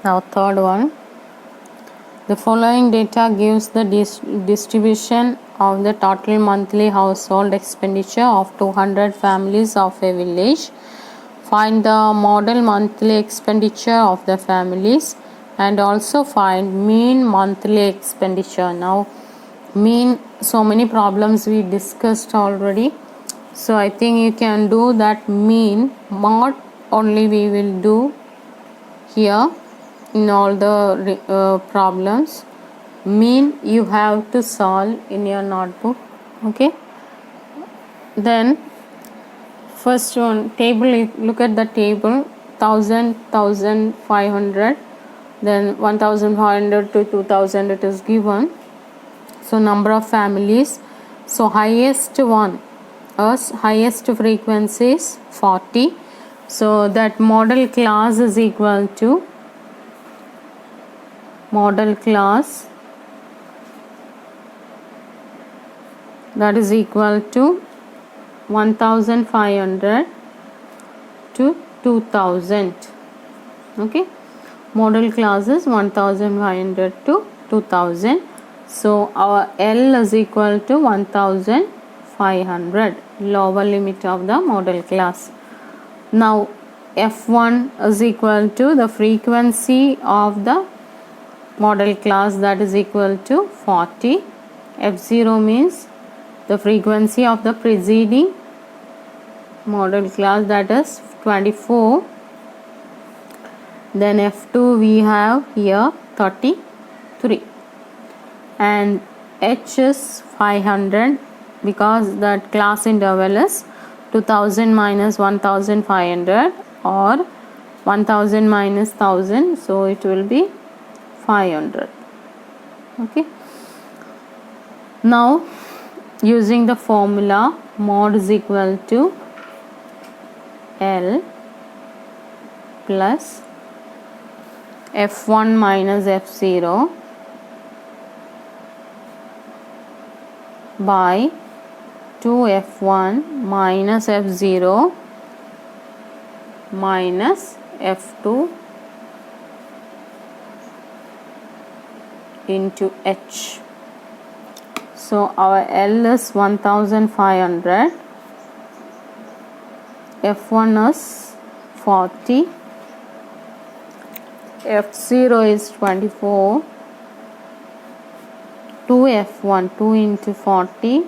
Now third one. The following data gives the distribution of the total monthly household expenditure of 200 families of a village. Find the model monthly expenditure of the families and also find mean monthly expenditure. Now mean, so many problems we discussed already, so I think you can do that mean mod only we will do here in all the problems. Mean you have to solve in your notebook. Okay, then first one table, look at the table. 1000, 1500, then 1500 to 2000 it is given. So number of families, so highest one, highest frequency is 40, so that model class is equal to model class, that is equal to 1500 to 2000. Okay, model class is 1500 to 2000, so our L is equal to 1500, lower limit of the model class. Now F1 is equal to the frequency of the model class, that is equal to 40. F0 means the frequency of the preceding model class, that is 24. Then F2 we have here 33, and H is 500 because that class interval is 2000 minus 1500 or 1000 minus 1000, so it will be 500. Okay, now using the formula, mod is equal to L plus F1 minus F0 by 2F1 minus F0 minus F2 into H. So our L is 1500, F1 is 40, F0 is 24, 2F1, 2 into 40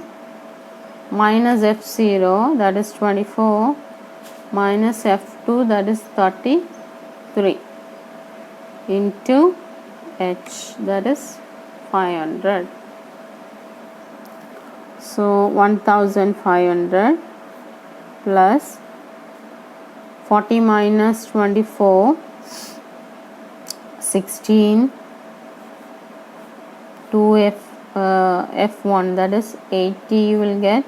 minus F0, that is 24, minus F2, that is 33, into H, that is 500. So 1500 plus 40 minus 24, 16, 2F1, that is 80 you will get,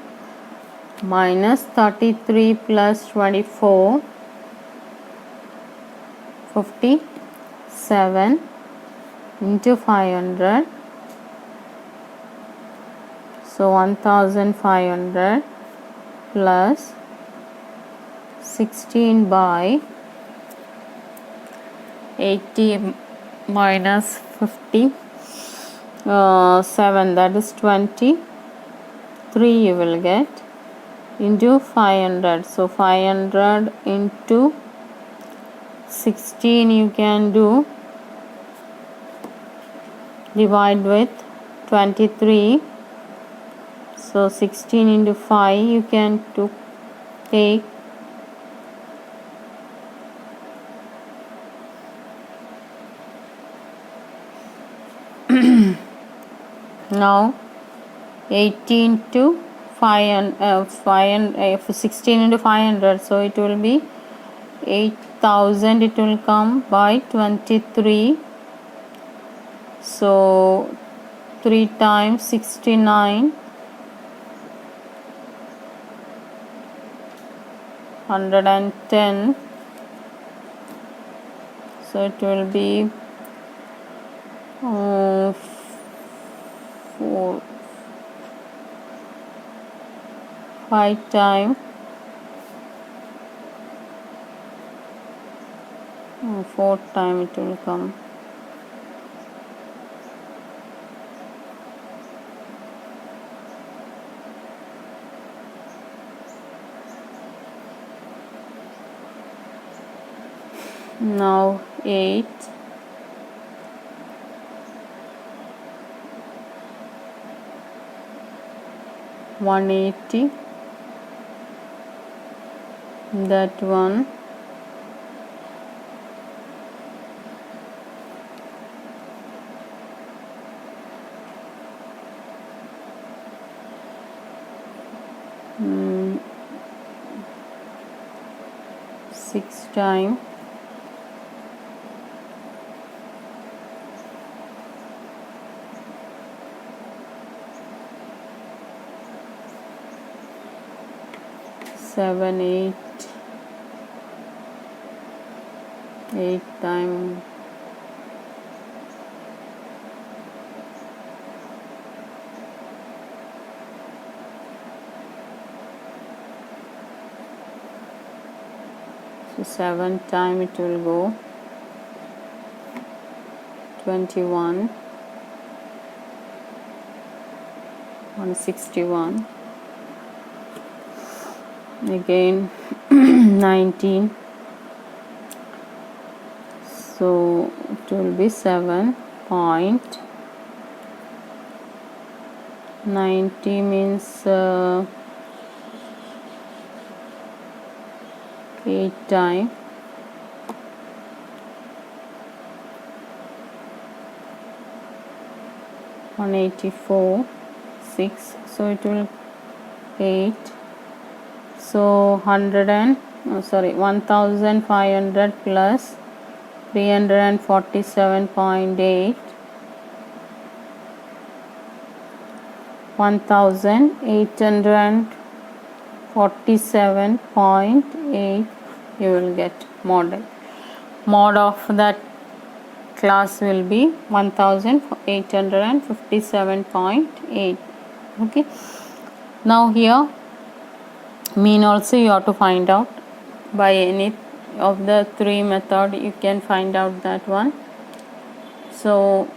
minus 33 plus 24, 57 into 500, so 1500 plus 16 by 80 minus 57, that is 23 you will get, into 500, so 500 into 16 you can do, divide with 23, so 16 into 5 you can take now 18 to 5 and 16 into 500, so it will be 8000, it will come by 23, so 3 times 69, 110, so it will be 4, 5 times fourth time it will come. Now 8, $180, that one, six time, seven, eight time, so 7 time it will go, 21, 161, again 19, so it will be 7.90 means 8 time, 184, 6, so it will 8, so 1500 plus 347.8, 1847.8 you will get mod of that class will be 1857.8. okay, now here mean also you have to find out by any of the three method. You can find out that one, so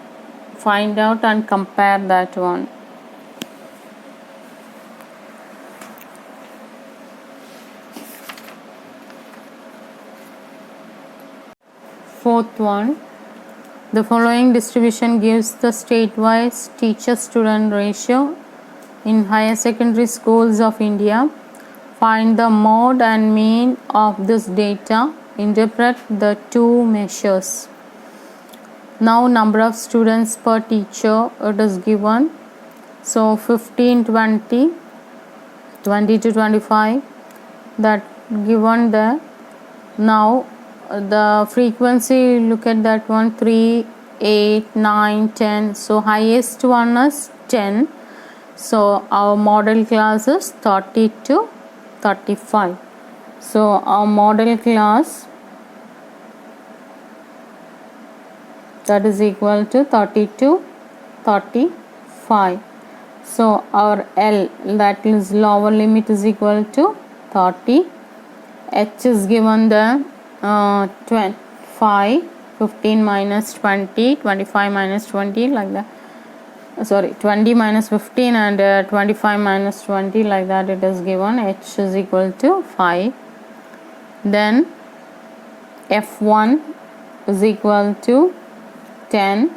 find out and compare that one. Fourth one, the following distribution gives the state-wise teacher-student ratio in higher secondary schools of India. Find the mode and mean of this data. Interpret the two measures. Now number of students per teacher it is given. So 15, 20, 20 to 25, that given there. Now the frequency, look at that one, 3, 8, 9, 10. So highest one is 10. So our model class is 30 to 35. So our model class, that is equal to 30 to 35. So our L, that is lower limit, is equal to 30. H is given the 25, 15 minus 20, 25 minus 20, like that. Sorry, 20 minus 15 and 25 minus 20, like that it is given. H is equal to 5. Then F1 is equal to 10,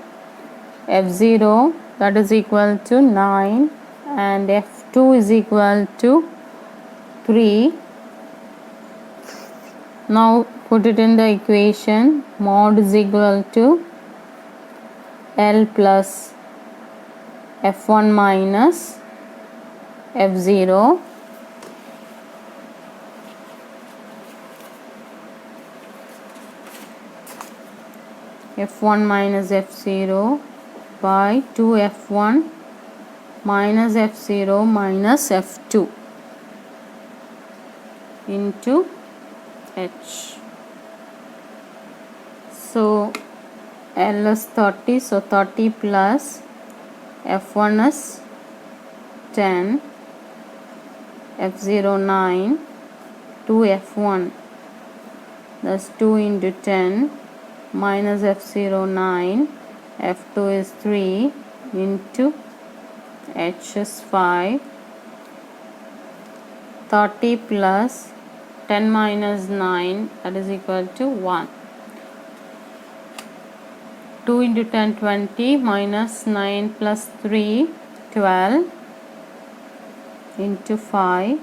F0 that is equal to 9, and F2 is equal to 3. Now put it in the equation. Mod is equal to L plus F1 minus F0 F1 minus F0 by 2F1 minus F0 minus F2 into H. So L is 30, so 30 plus F1 is 10, F0 9, 2F1, that's 2 into 10 minus f0 9, f2 is 3 into h is 5, 30 plus 10 minus 9, that is equal to 1. 2 into 10 20 minus 9 plus 3 12 into 5,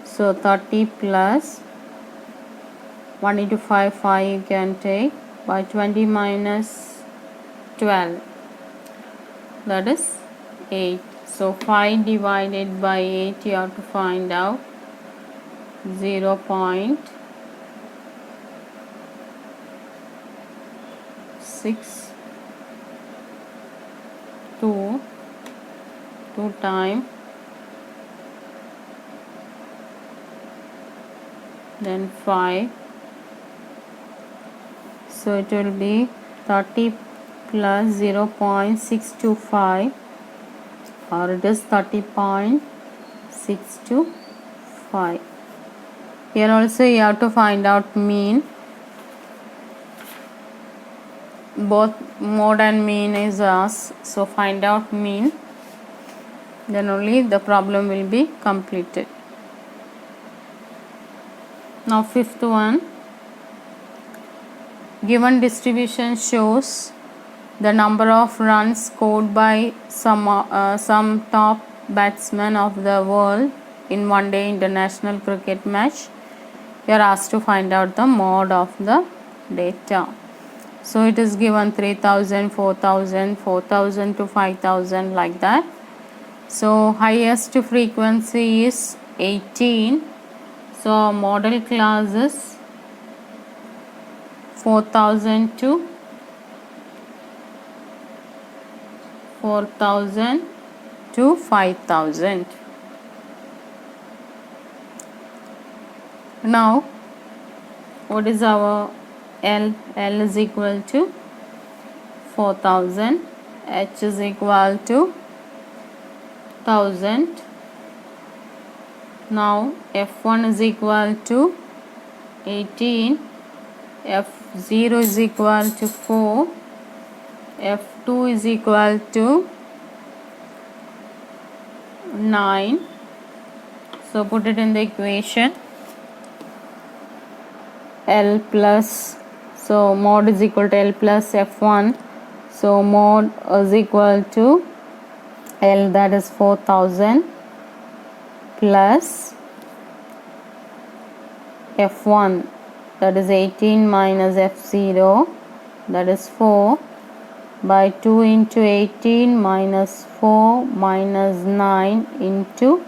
so 30 plus 1 into 5 5 you can take, by 20 minus 12, that is 8. So 5 divided by 8 you have to find out 0.62 2 times, then 5, so it will be 30 plus 0.625, or it is 30.625. Here also you have to find out mean. Both mode and mean is asked, so find out mean, then only the problem will be completed. Now fifth one, given distribution shows the number of runs scored by some top batsmen of the world in one day international cricket match. You are asked to find out the mode of the data. So it is given 3000, 4000, 4000 to 5000, like that. So highest frequency is 18. So model class is 4000 to 5000. Now what is our L? L is equal to 4000, H is equal to 1000. Now F1 is equal to 18, F0 is equal to 4, F2 is equal to 9. So put it in the equation. L plus, so mod is equal to L plus F1, so mod is equal to L, that is 4000, plus F1, that is 18 minus F0, that is 4, by 2 into 18 minus 4 minus 9 into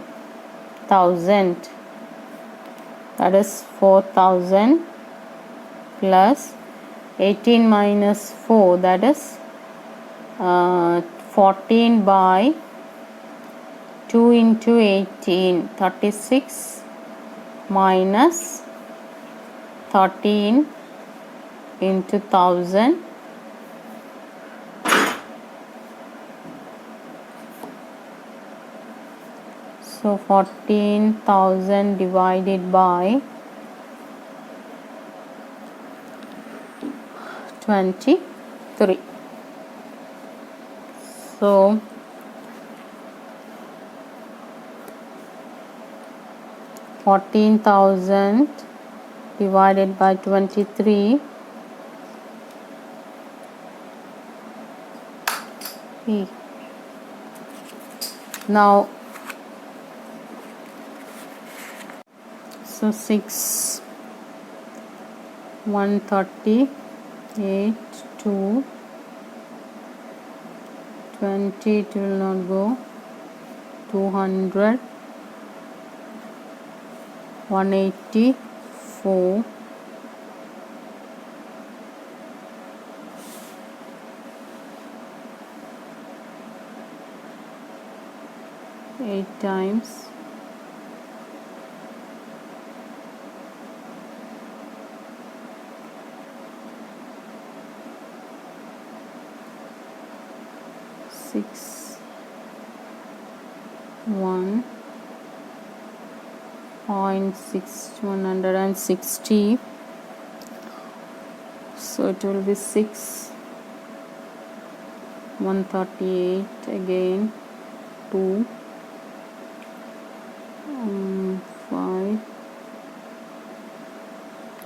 1000, that is 4000, plus 18 minus 4, that is 14, by 2 into 18, 36, minus 13 into 1000, so 14,000 divided by 23. So 14,000 divided by 23, now so 6 130 8 2 20, it will not go, 200 184, 8 times 6 1.6 160, So it will be 6, 138 again, 2, 5,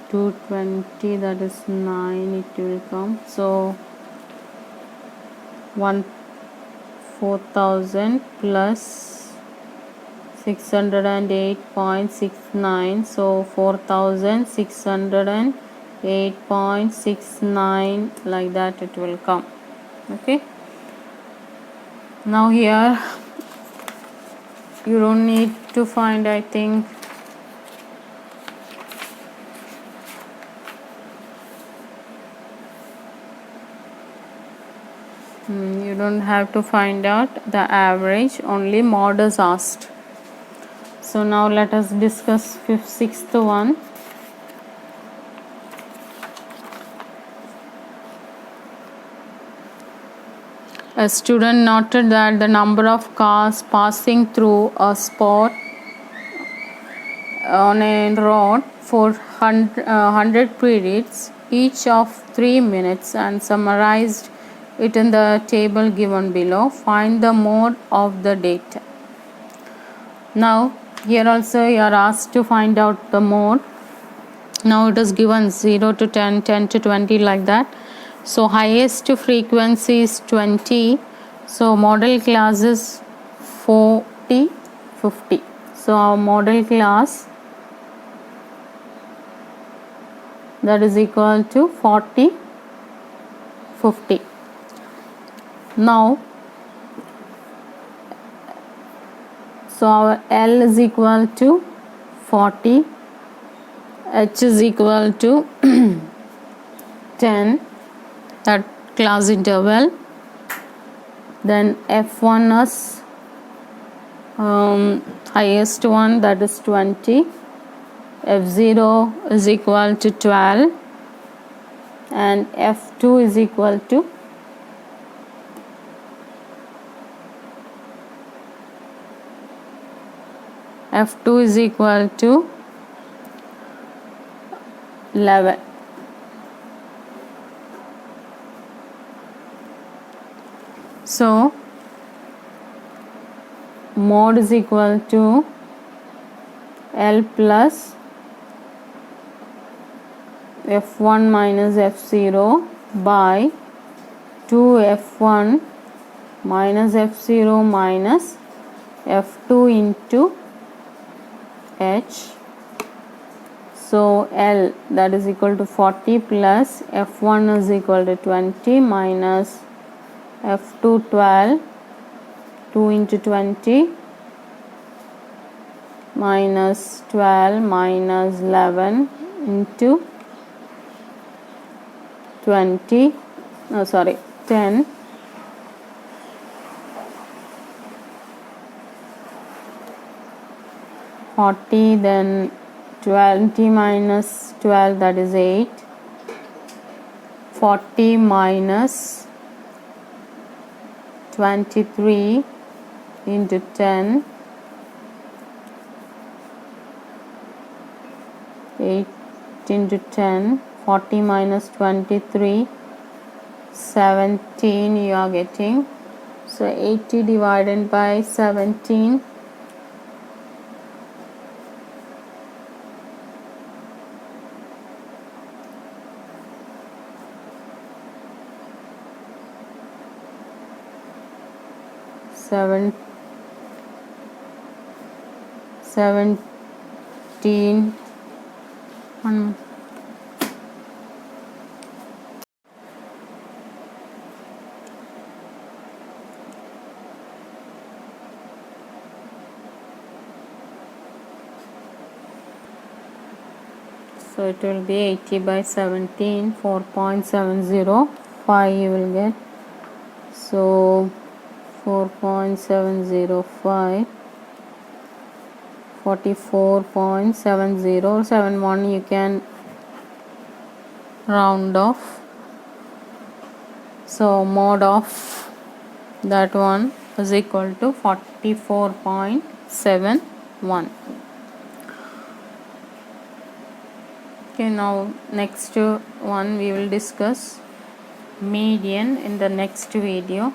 220, that is 9, it will come. So 4000 plus 608.69, so 4608.69, like that it will come. Okay, now here you don't need to find, I think, you don't have to find out the average, only mod is asked. So now let us discuss sixth one. A student noted that the number of cars passing through a spot on a road for 100 periods, each of 3 minutes, and summarized it in the table given below. Find the mode of the data. Now here also you are asked to find out the mode. Now it is given 0 to 10, 10 to 20, like that. So highest frequency is 20. So model class is 40, 50. So our model class, that is equal to 40, 50. Now so our L is equal to 40, H is equal to 10, that class interval. Then F1 is highest one, that is 20. F0 is equal to 12, and F2 is equal to 11. So mod is equal to L plus F1 minus F0 by 2F1 minus F0 minus F2 into H. So L, that is equal to 40 plus F1 is equal to 20 minus F2 12, 2 into 20 minus 12 minus 11 into 20, 10, 40, then 20 minus 12, that is 8, 40 minus 23 into 10, 8 into 10, 40 minus 23, 17 you are getting. So 80 divided by 17, seven 17 1. So it will be 80 by 17, 4.705 you will get. So 4.705, 44.7071, you can round off. So mod of that one is equal to 44.71. Okay, now next one we will discuss median in the next video.